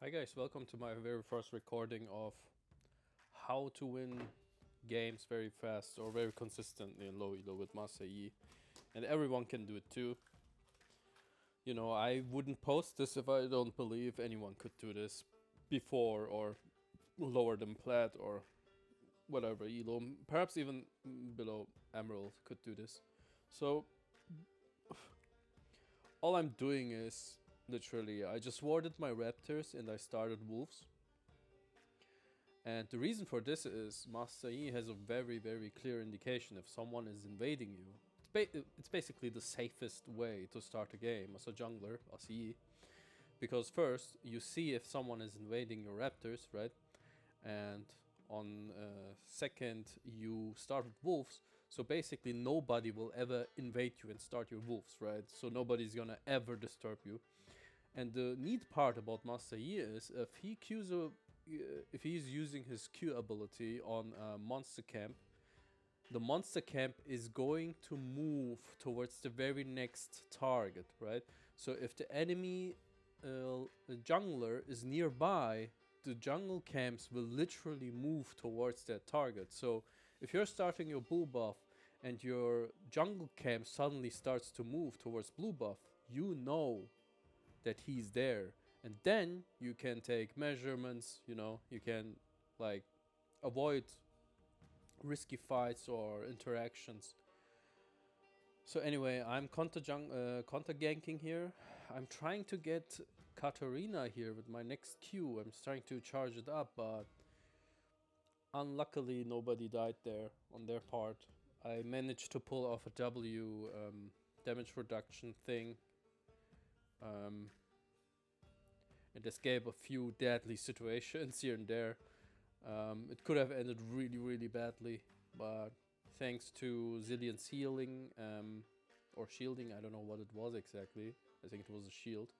Hi guys, welcome to my very first recording of how to win games very fast or very consistently in low elo with Master Yi. And everyone can do it too. You know, I wouldn't post this if I don't believe anyone could do this before or lower than plat or whatever elo. Perhaps even below emerald could do this. So all I'm doing is literally I just warded my raptors and I started wolves. And the reason for this is Master Yi has a very clear indication if someone is invading you. It's basically the safest way to start a game as a jungler, as Yi. Because first, you see if someone is invading your raptors, right? And on second, you start with wolves. So basically, nobody will ever invade you and start your wolves, right? So nobody's gonna ever disturb you. And the neat part about Master Yi is if he's using his Q ability on Monster Camp, the Monster Camp is going to move towards the very next target, right? So if the enemy jungler is nearby, the jungle camps will literally move towards that target. So if you're starting your blue buff and your jungle camp suddenly starts to move towards blue buff, you know that he's there, and then you can take measurements. You can like avoid risky fights or interactions. So anyway, I'm counter ganking here. I'm trying to get Katarina here with my next Q. I'm trying to charge it up, but unluckily nobody died there on their part. I managed to pull off a W damage reduction thing. And escape a few deadly situations here and there. It could have ended really badly, but thanks to Zillion's healing or shielding, I don't know what it was exactly. I think it was a shield,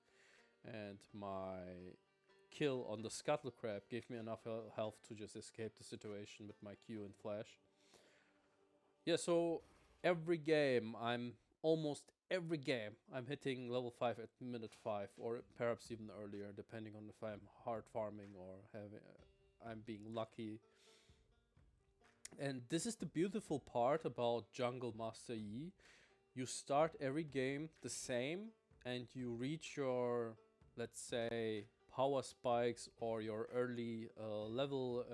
and my kill on the scuttle crab gave me enough health to just escape the situation with my Q and flash. Yeah, so almost every game I'm hitting level 5 at minute 5 or perhaps even earlier, depending on if I'm hard farming or I'm being lucky. And this is the beautiful part about Jungle Master Yi. You start every game the same and you reach your, let's say, power spikes or your early level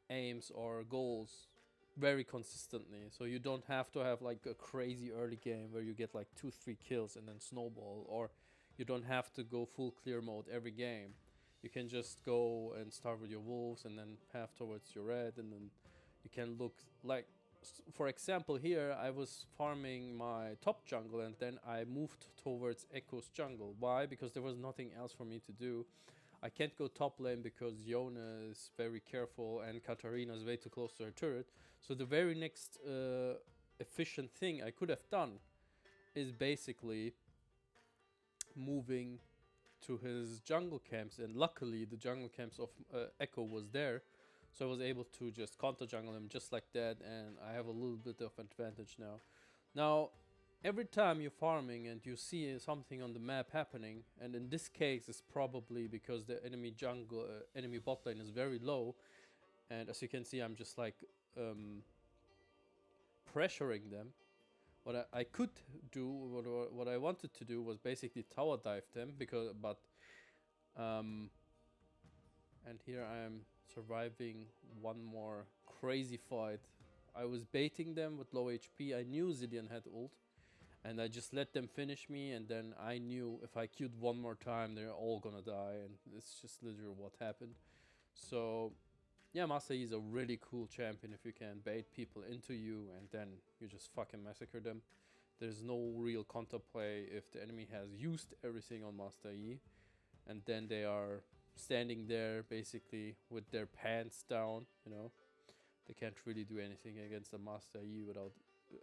aims or goals very consistently. So you don't have to have like a crazy early game where you get like 2-3 kills and then snowball, or you don't have to go full clear mode every game. You can just go and start with your wolves and then path towards your red, and then you can look like, for example, here I was farming my top jungle and then I moved towards Echo's jungle. Why? Because there was nothing else for me to do. I can't go top lane because Yona is very careful and Katarina is way too close to her turret. So the very next efficient thing I could have done is basically moving to his jungle camps, and luckily the jungle camps of Echo was there, so I was able to just counter jungle him just like that, and I have a little bit of advantage now. Now, every time you're farming and you see something on the map happening, and in this case it's probably because the enemy bot lane is very low, and as you can see I'm just like pressuring them. What I could do, what I wanted to do was basically tower dive them, and here I am surviving one more crazy fight. I was baiting them with low HP. I knew Zillion had ult, and I just let them finish me, and then I knew if I queued one more time they're all gonna die, and it's just literally what happened. So yeah, Master Yi is a really cool champion if you can bait people into you and then you just fucking massacre them. There's no real counterplay if the enemy has used everything on Master Yi and then they are standing there basically with their pants down, you know. They can't really do anything against the Master Yi without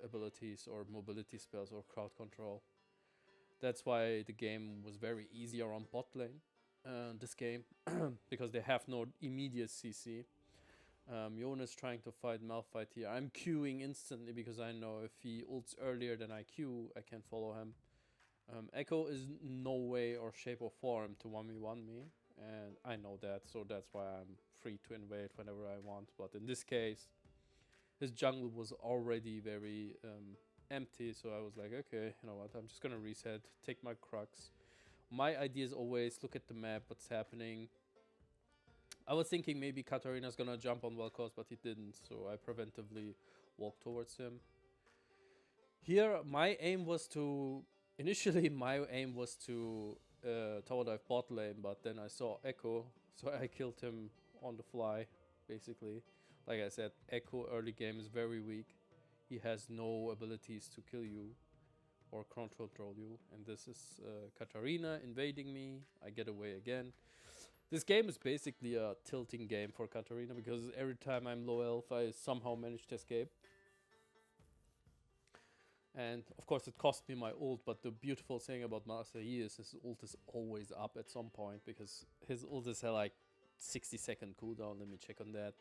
abilities or mobility spells or crowd control. That's why the game was very easier on bot lane, this game, because they have no immediate CC. Jonas trying to fight Malphite here. I'm queuing instantly because I know if he ults earlier than I queue, I can follow him. Echo is no way or shape or form to 1v1 me, and I know that, so that's why I'm free to invade whenever I want. But in this case, his jungle was already very empty, so I was like, okay, you know what, I'm just gonna reset, take my crux. My idea is always look at the map, what's happening. I was thinking maybe Katarina's gonna jump on Vel'Koz, but he didn't, so I preventively walked towards him. Here, my aim was to... Initially, my aim was to tower dive bot lane, but then I saw Echo, so I killed him on the fly, basically. Like I said, Echo early game is very weak. He has no abilities to kill you or control you. And this is Katarina invading me. I get away again. This game is basically a tilting game for Katarina, because every time I'm low elf, I somehow manage to escape. And of course it cost me my ult, but the beautiful thing about Master Yi is his ult is always up at some point, because his ult is like 60-second cooldown. Let me check on that.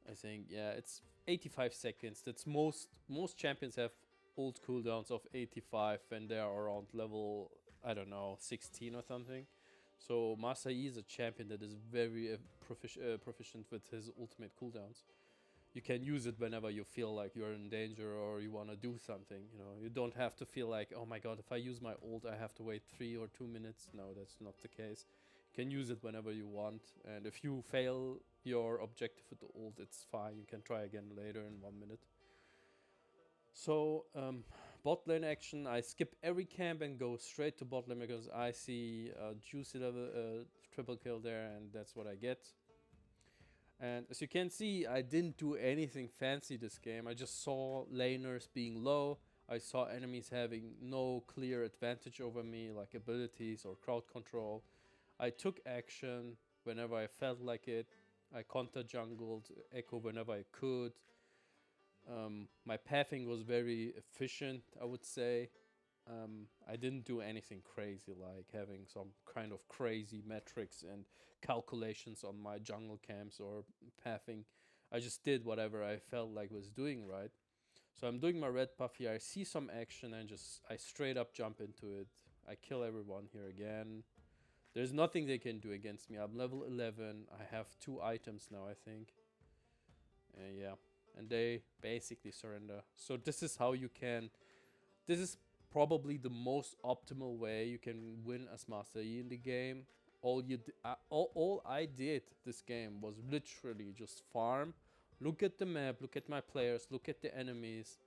I think, yeah, it's 85 seconds. That's most champions have ult cooldowns of 85 when they are around level, I don't know, 16 or something. So Master Yi is a champion that is very proficient with his ultimate cooldowns. You can use it whenever you feel like you're in danger or you want to do something. You know, you don't have to feel like, oh my god, if I use my ult, I have to wait 3 or 2 minutes. No, that's not the case. You can use it whenever you want, and if you fail your objective with the ult, it's fine. You can try again later in 1 minute. So, bot lane action, I skip every camp and go straight to bot lane because I see a juicy level triple kill there, and that's what I get. And as you can see, I didn't do anything fancy this game. I just saw laners being low. I saw enemies having no clear advantage over me, like abilities or crowd control. I took action whenever I felt like it. I counter jungled Echo whenever I could. My pathing was very efficient, I would say. I didn't do anything crazy, like having some kind of crazy metrics and calculations on my jungle camps or pathing. I just did whatever I felt like was doing right. So I'm doing my red buff here. I see some action and I straight up jump into it. I kill everyone here again. There's nothing they can do against me. I'm level 11. I have 2 items now, I think. Yeah, and they basically surrender. So this is how you can... This is probably the most optimal way you can win as Master Yi in the game. All I did this game was literally just farm. Look at the map, look at my players, look at the enemies,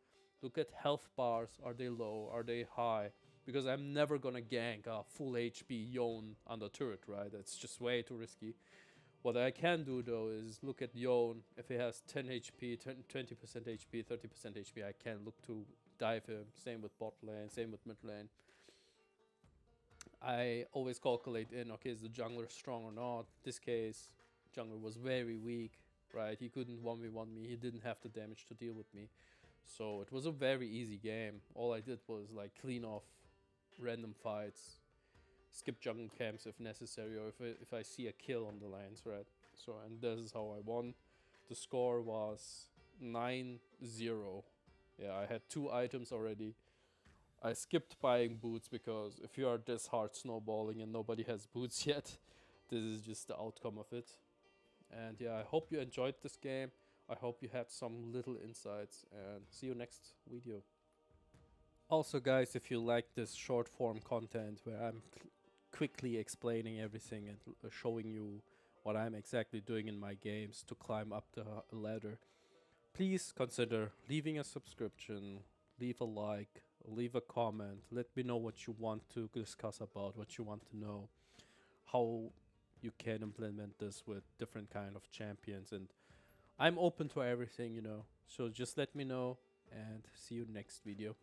look at health bars. Are they low? Are they high? Because I'm never gonna gank a full HP Yone on the turret, right? That's just way too risky. What I can do though is look at Yone. If he has 10 HP, 20% HP, 30% HP, I can look to dive him. Same with bot lane, same with mid lane. I always calculate in, okay, is the jungler strong or not? In this case, jungler was very weak, right? He couldn't 1v1 me. He didn't have the damage to deal with me. So it was a very easy game. All I did was like clean off random fights, skip jungle camps if necessary, or if I see a kill on the lanes, right? So, and this is how I won. The score was 9-0. Yeah, I had 2 items already. I skipped buying boots because if you are this hard snowballing and nobody has boots yet, this is just the outcome of it. And yeah, I hope you enjoyed this game. I hope you had some little insights, and see you next video. Also guys, if you like this short form content where I'm quickly explaining everything and showing you what I'm exactly doing in my games to climb up the ladder, please consider leaving a subscription, leave a like, leave a comment, let me know what you want to discuss about, what you want to know, how you can implement this with different kind of champions, and I'm open to everything, you know, so just let me know, and see you next video.